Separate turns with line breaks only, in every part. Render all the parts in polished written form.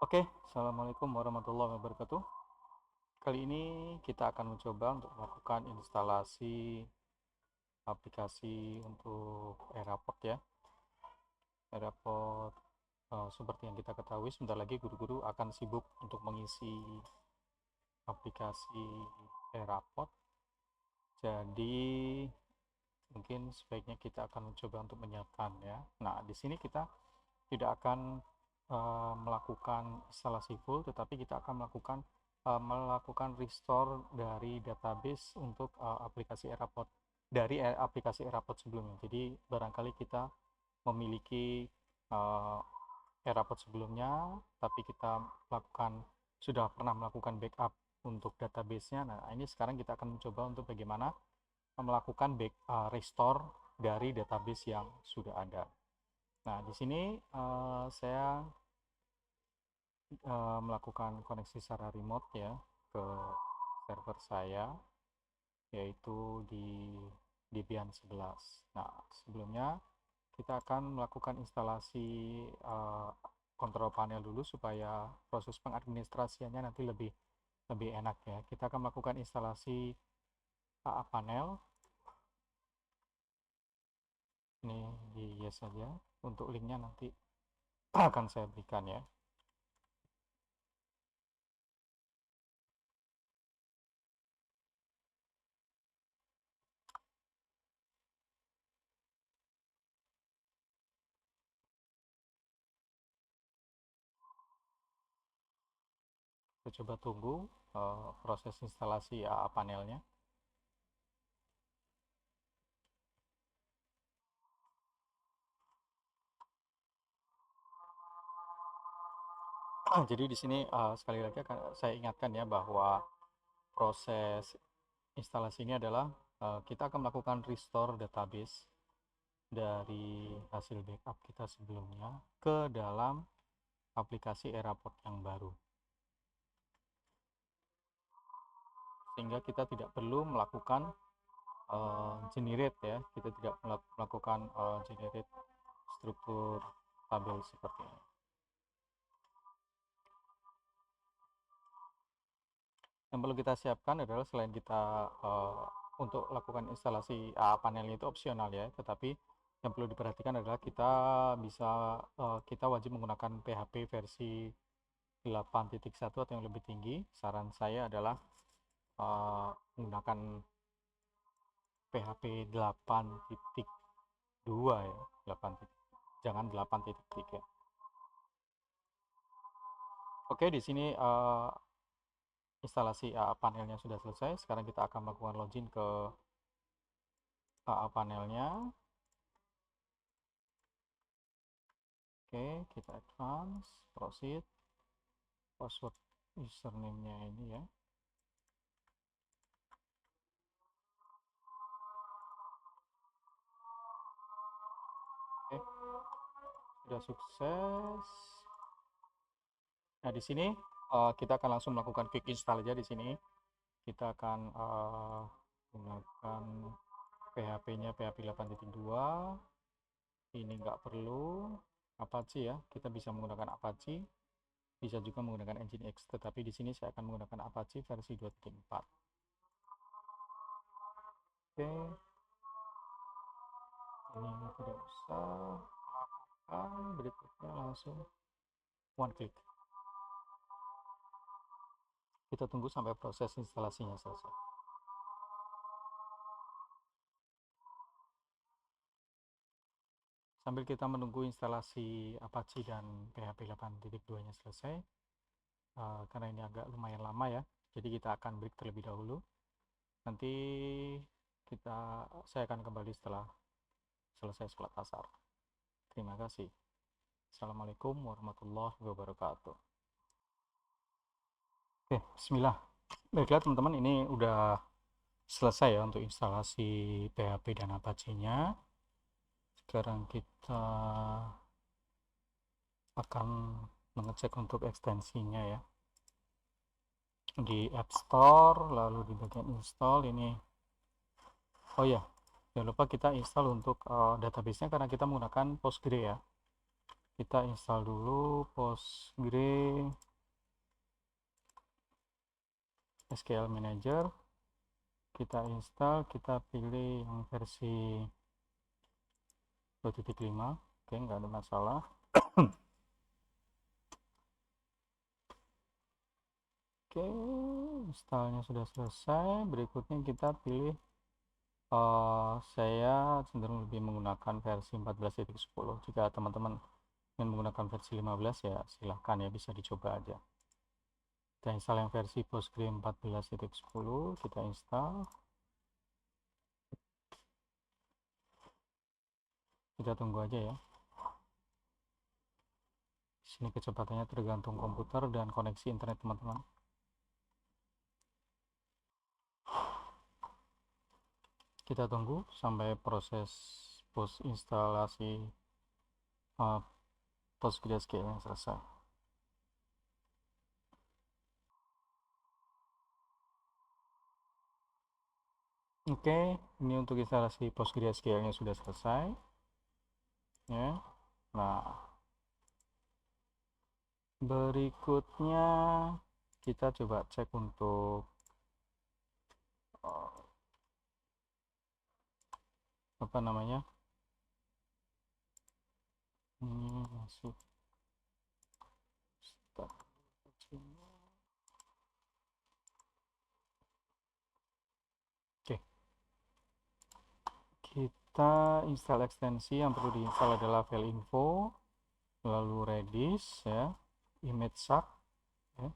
Oke, Assalamualaikum warahmatullahi wabarakatuh. Kali ini kita akan mencoba untuk melakukan instalasi aplikasi untuk Eraport ya. Eraport seperti yang kita ketahui, sebentar lagi guru-guru akan sibuk untuk mengisi aplikasi Eraport. Jadi mungkin sebaiknya kita akan mencoba untuk menyiapkan ya. Nah, di sini kita tidak akan melakukan instalasi full, tetapi kita akan melakukan restore dari database untuk aplikasi Eraport dari aplikasi Eraport sebelumnya. Jadi barangkali kita memiliki uh, Eraport sebelumnya, tapi kita sudah pernah melakukan backup untuk database-nya. Nah, ini sekarang kita akan mencoba untuk bagaimana melakukan restore dari database yang sudah ada. Nah, di sini saya melakukan koneksi secara remote ya ke server saya, yaitu di Debian 11. Nah, sebelumnya kita akan melakukan instalasi kontrol panel dulu supaya proses pengadministrasiannya nanti lebih lebih enak ya. Kita akan melakukan instalasi AA panel. Ini di yes saja. Untuk linknya nanti akan saya berikan ya. Kita coba tunggu proses instalasi AA panelnya. Jadi di sini sekali lagi akan saya ingatkan ya bahwa proses instalasi ini adalah kita akan melakukan restore database dari hasil backup kita sebelumnya ke dalam aplikasi Eraport yang baru, sehingga kita tidak perlu melakukan generate ya, kita tidak melakukan generate struktur tabel seperti ini. Yang perlu kita siapkan adalah selain kita untuk lakukan instalasi panelnya itu opsional ya, tetapi yang perlu diperhatikan adalah kita wajib menggunakan PHP versi 8.1 atau yang lebih tinggi. Saran saya adalah menggunakan PHP 8.2 ya, 8, jangan 8.3. Oke, di sini instalasi AA panelnya sudah selesai. Sekarang kita akan melakukan login ke AA panelnya. Oke, kita advance, proceed, password username-nya ini ya. Oke, sudah sukses. Nah, di sini kita akan langsung melakukan quick install aja di sini. Kita akan gunakan PHP-nya PHP 8.2. Ini nggak perlu Apache ya. Kita bisa menggunakan Apache, bisa juga menggunakan Nginx, tetapi di sini saya akan menggunakan Apache versi 2.4. Oke, ini tidak usah lakukan, berikutnya langsung one click. Kita tunggu sampai proses instalasinya selesai. Sambil kita menunggu instalasi Apache dan PHP 8.2-nya selesai, karena ini agak lumayan lama ya, jadi kita akan break terlebih dahulu. Nanti saya akan kembali setelah selesai sholat asar. Terima kasih. Assalamualaikum warahmatullahi wabarakatuh. Oke, bismillah. Baiklah teman-teman, ini udah selesai ya untuk instalasi PHP dan Apache-nya. Sekarang kita akan mengecek untuk ekstensinya ya. Di App Store, lalu di bagian install ini. Oh ya, jangan lupa kita install untuk database-nya karena kita menggunakan Postgre ya. kita install dulu Postgre SQL Manager, kita install, kita pilih yang versi 2.5. Oke, nggak ada masalah. Oke, installnya sudah selesai. Berikutnya kita pilih, saya cenderung lebih menggunakan versi 14.10. Jika teman-teman ingin menggunakan versi 15, ya silahkan ya, bisa dicoba aja. Kita install yang versi Postgre 14.10, kita install. Kita tunggu aja ya. Sini kecepatannya tergantung komputer dan koneksi internet teman-teman. Kita tunggu sampai proses post instalasi PostgreSQL yang selesai. Oke, ini untuk instalasi PostgreSQL-nya sudah selesai. Ya. Nah, berikutnya kita coba cek untuk apa namanya? Ini masih start. Oke, kita install ekstensi. Yang perlu diinstal adalah file info, lalu Redis ya, ImageShark ya,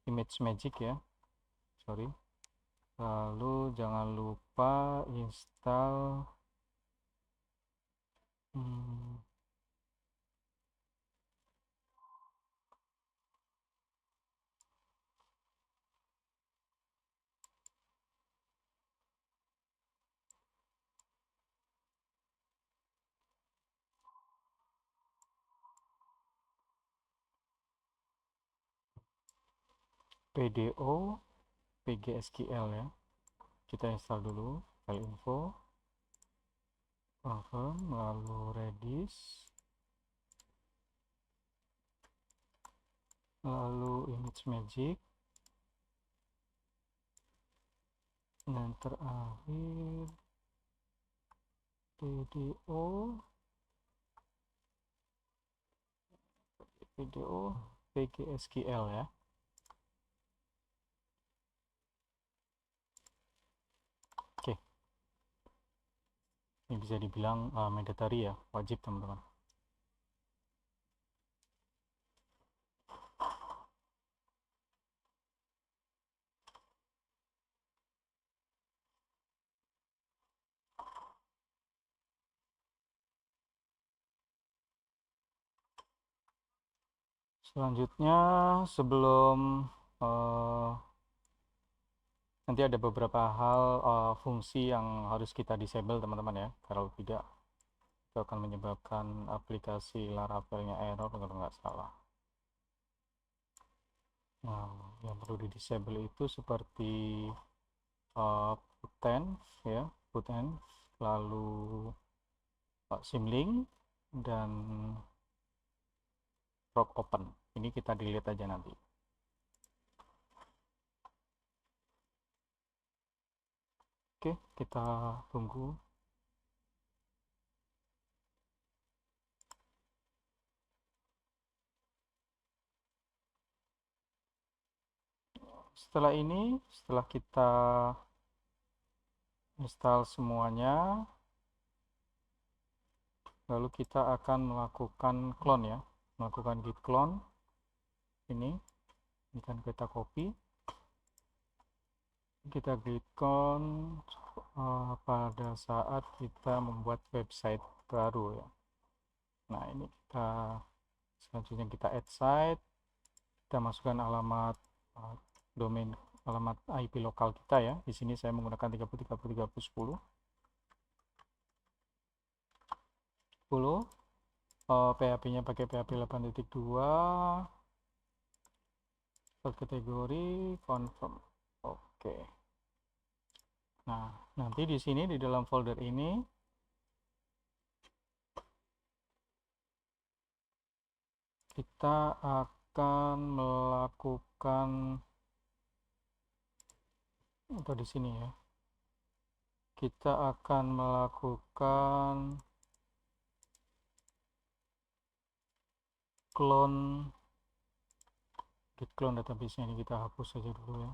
ImageMagick ya, sorry. Lalu jangan lupa install PDO PGSQL ya. Kita install dulu file info, confirm, lalu Redis, lalu ImageMagick, dan terakhir PDO PGSQL ya. Oke, ini bisa dibilang mandatory ya, wajib teman-teman. Selanjutnya, sebelum nanti ada beberapa hal fungsi yang harus kita disable teman-teman ya. Kalau tidak, itu akan menyebabkan aplikasi Laravel-nya error kalau nggak salah. Nah, yang perlu di disable itu seperti putenv ya, putenv, lalu symlink dan proc open. Ini kita delete aja nanti. Oke, kita tunggu. Setelah ini, setelah kita install semuanya, lalu kita akan melakukan clone ya, melakukan git clone. Ini kan kita copy, kita git clone pada saat kita membuat website baru ya. Nah, ini kita selanjutnya kita add site, kita masukkan alamat domain, alamat IP lokal kita ya. Di sini saya menggunakan 30.30.30.10. PHP-nya pakai PHP 8.2, kategori confirm. Oke. Nah, nanti di sini di dalam folder ini kita akan melakukan atau di sini ya, kita akan melakukan clone git clone database ini, kita hapus saja dulu ya.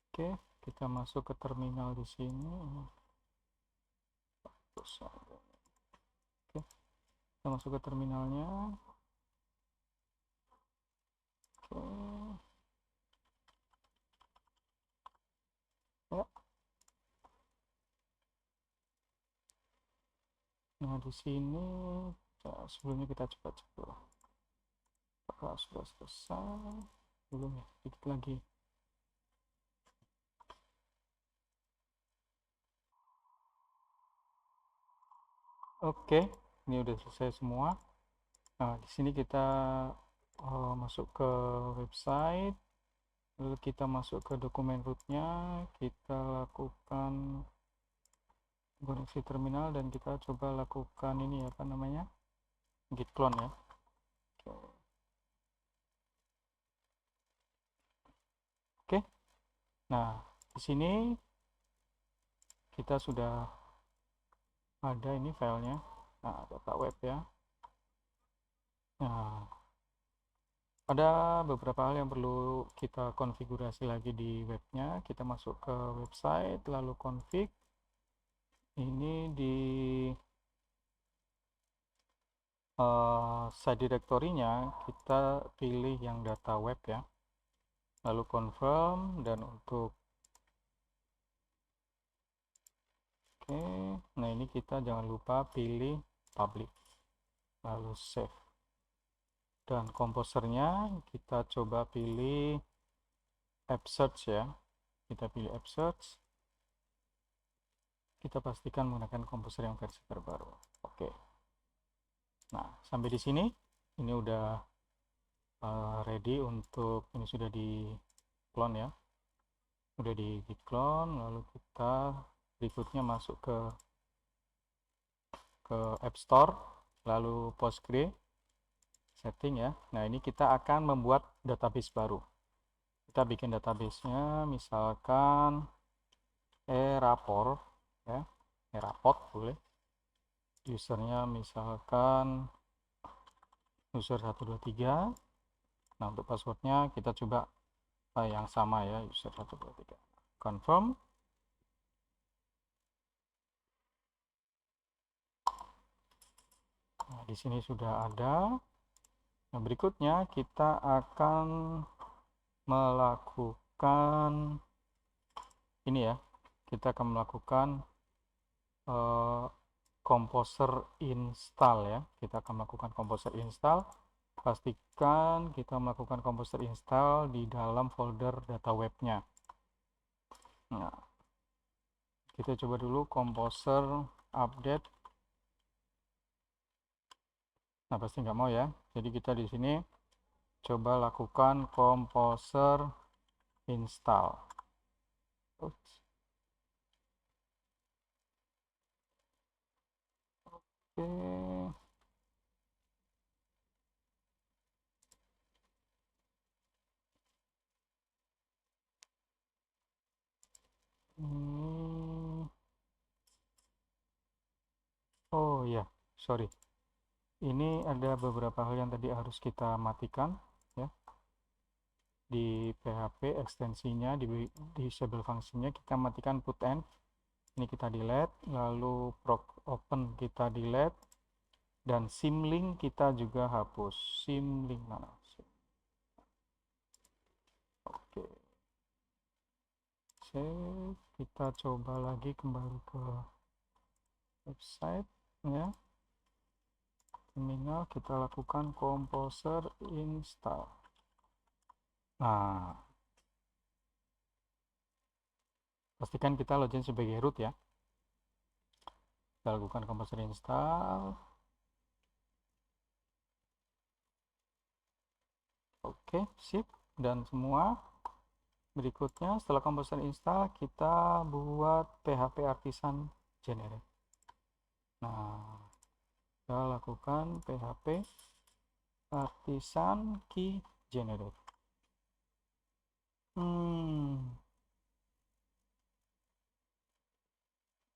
Oke, kita masuk ke terminal di sini. Hapus saja. Oke, kita masuk ke terminalnya. Oke. Ya. Nah, di sini sebelumnya kita coba cek dulu apakah sudah selesai. Belum ya, dikit lagi. Oke, ini udah selesai semua. Nah, di sini kita masuk ke website, lalu kita masuk ke dokumen rootnya, kita lakukan koneksi terminal dan kita coba lakukan ini apa namanya, git clone ya. Oke, nah di sini kita sudah ada ini filenya. Nah, data web ya. Nah, ada beberapa hal yang perlu kita konfigurasi lagi di webnya. Kita masuk ke website, lalu config. Ini di site directory-nya kita pilih yang data web ya. Lalu confirm, dan untuk oke, nah ini kita jangan lupa pilih public. Lalu save. Dan komposernya kita coba pilih app search ya. Kita pilih app search. Kita pastikan menggunakan komposer yang versi terbaru. Oke. Nah, sampai di sini ini udah ready untuk, ini sudah di clone ya. Udah di git clone, lalu kita berikutnya masuk ke App Store, lalu Postgre setting ya. Nah, ini kita akan membuat database baru. Kita bikin database-nya misalkan rapor ya, raport boleh. Usernya misalkan user 123. Nah, untuk passwordnya kita coba yang sama ya, user 123. Confirm. Nah, di sini sudah ada. Nah, berikutnya kita akan melakukan ini ya. Kita akan melakukan composer install ya. Kita akan melakukan composer install. Pastikan kita melakukan composer install di dalam folder data webnya. Nah, kita coba dulu composer update. Nah, pasti nggak mau ya. Jadi kita di sini coba lakukan composer install. Oops. Oke. Oh ya, sorry. Ini ada beberapa hal yang tadi harus kita matikan ya. Di PHP ekstensinya, di disable fungsinya kita matikan put end. Ini kita delete, lalu proc open kita delete, dan symlink kita juga hapus. Symlink mana? Oke. Save. Kita coba lagi kembali ke website ya. Terminal, kita lakukan composer install. Nah, pastikan kita login sebagai root ya. Kita lakukan composer install. Oke, sip. Dan semua. Berikutnya setelah composer install, kita buat PHP artisan generate. Nah, kita lakukan php artisan key generate.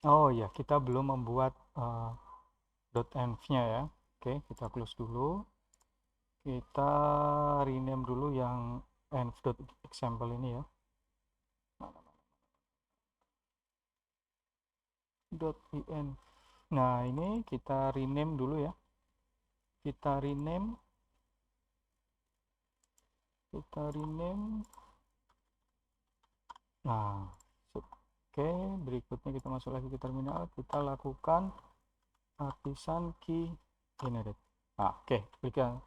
Oh ya, kita belum membuat .env-nya ya. Oke, kita close dulu. Kita rename dulu yang env.example ini ya. .env. Nah, ini kita rename dulu ya. Kita rename. Nah, oke, berikutnya kita masuk lagi ke terminal. Kita lakukan artisan key generate. Nah, oke, berikan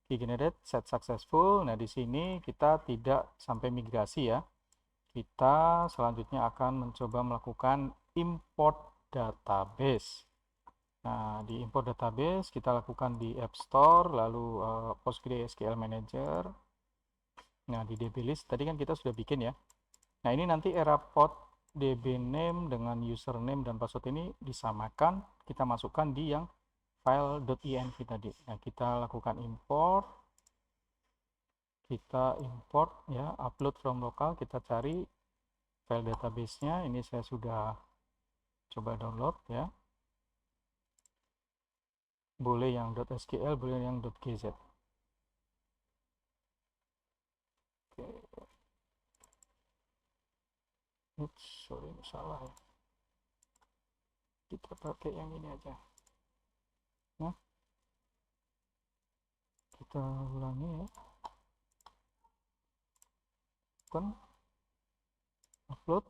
key generate set successful. Nah, di sini kita tidak sampai migrasi ya. Kita selanjutnya akan mencoba melakukan import database. Nah, di import database kita lakukan di App Store, lalu PostgreSQL Manager. Nah, di DB list tadi kan kita sudah bikin ya. Nah, ini nanti Erapod DB name dengan username dan password ini disamakan, kita masukkan di yang file .env tadi. Nah, kita lakukan import. Kita import ya, upload from local, kita cari file database-nya. Ini saya sudah coba download ya. Boleh yang .sql, boleh yang .gz. Oke. Oops, sorry, ini salah ya. Kita pakai yang ini aja. Nah, kita ulangi ya. Open, upload.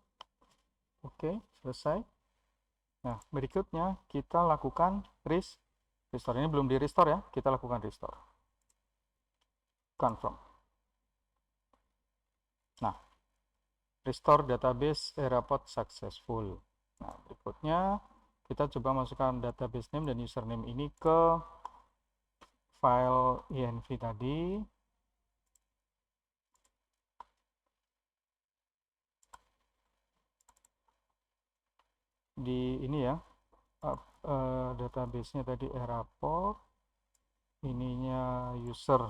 Oke, selesai. Nah, berikutnya kita lakukan restore. Ini belum di restore ya, kita lakukan restore. Confirm. Nah, restore database Erapod successful. Nah, berikutnya kita coba masukkan database name dan username ini ke file env tadi. Di ini ya, database-nya tadi Erapod, ininya user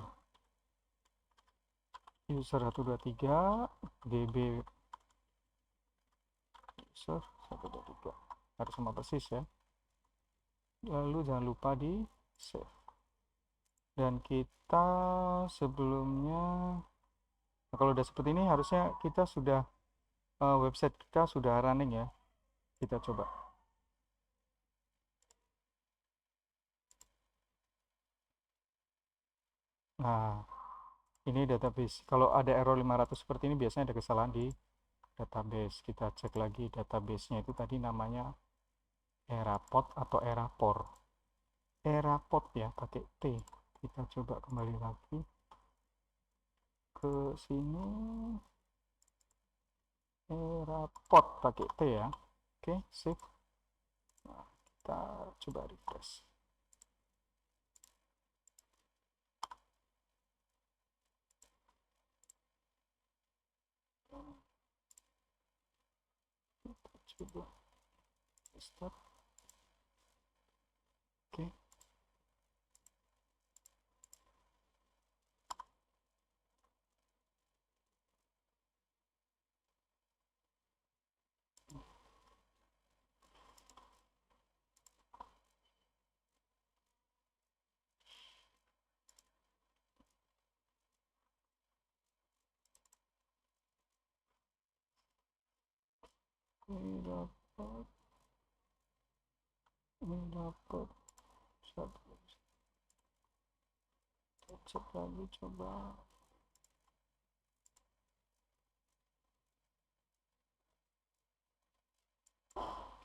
123, db user 123, harus sama persis ya. Lalu jangan lupa di save. Dan kita sebelumnya, nah kalau udah seperti ini harusnya kita sudah website kita sudah running ya. Kita coba. Nah, ini database. Kalau ada error 500 seperti ini biasanya ada kesalahan di database. Kita cek lagi database-nya itu tadi namanya Erapod atau Erapor. Erapod ya, pakai T. Kita coba kembali lagi ke sini. Erapod pakai T ya. Oke, save. Nah, kita coba refresh. Kita coba start. Oke. Ini dapat satu. Cek lagi coba.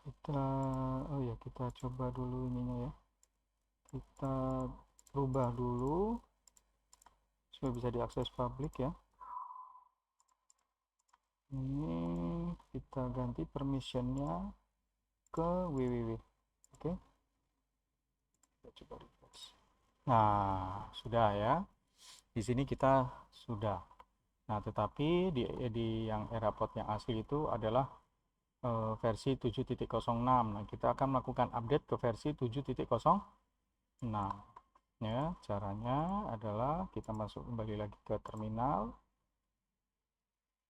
Kita coba dulu ininya ya. Kita rubah dulu supaya bisa diakses publik ya. Ini kita ganti permissionnya ke www. Oke. Kita coba refresh. Nah, sudah ya. Di sini kita sudah. Nah, tetapi di yang Erapod yang asli itu adalah versi 7.06. Nah, kita akan melakukan update ke versi 7.06. Nah, ya caranya adalah kita masuk kembali lagi ke terminal,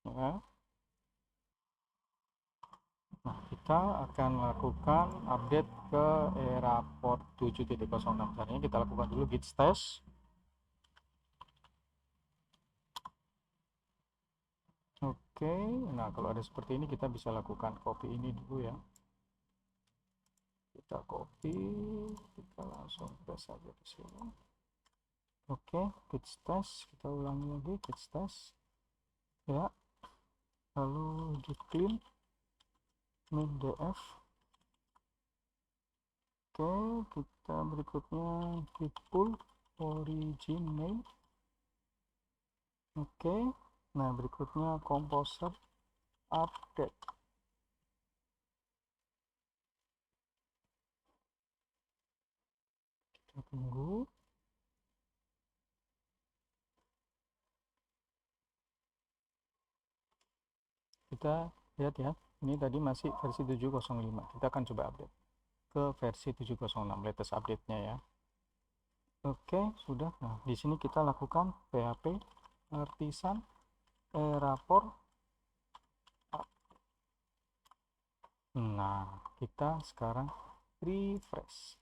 ya. Nah, kita akan melakukan update ke era port 7.06. Caranya kita lakukan dulu git stash. Oke, nah kalau ada seperti ini kita bisa lakukan copy ini dulu ya. Kita copy, kita langsung paste saja di sini. Oke, git stash, kita ulangi lagi git stash ya. Lalu git clean min df. Oke, kita berikutnya git pull origin name. Oke, nah berikutnya composer update. Kita tunggu. Kita lihat ya, ini tadi masih versi 7.05. Kita akan coba update ke versi 7.06, latest update-nya ya. Oke, sudah. Nah, di sini kita lakukan php artisan error. Nah, kita sekarang refresh.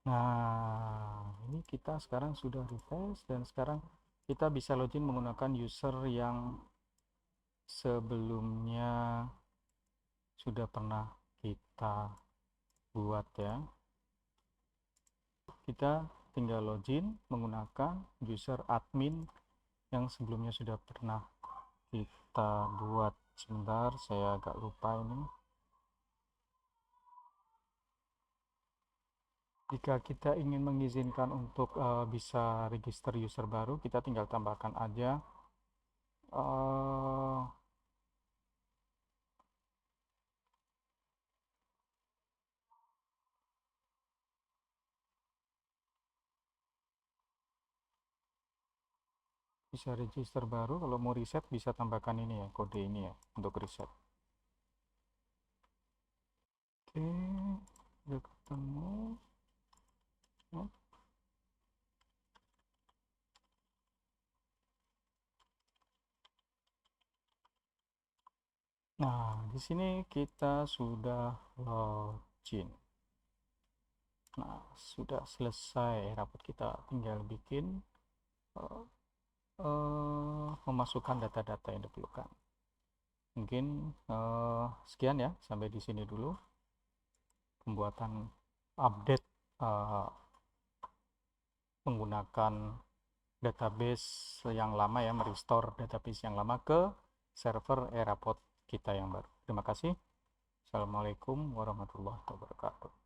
Nah, ini kita sekarang sudah refresh dan sekarang kita bisa login menggunakan user yang sebelumnya sudah pernah kita buat ya. Kita tinggal login menggunakan user admin yang sebelumnya sudah pernah kita buat. Sebentar, saya agak lupa ini. Jika kita ingin mengizinkan untuk bisa register user baru, kita tinggal tambahkan aja bisa register baru. Kalau mau reset bisa tambahkan ini ya, kode ini ya untuk reset. Oke, udah ketemu ya. Nah, di sini kita sudah login. Nah, sudah selesai rapot kita, tinggal bikin memasukkan data-data yang diperlukan. Mungkin sekian ya, sampai di sini dulu pembuatan update menggunakan database yang lama ya, merestore database yang lama ke server Eraport kita yang baru. Terima kasih. Assalamualaikum warahmatullahi wabarakatuh.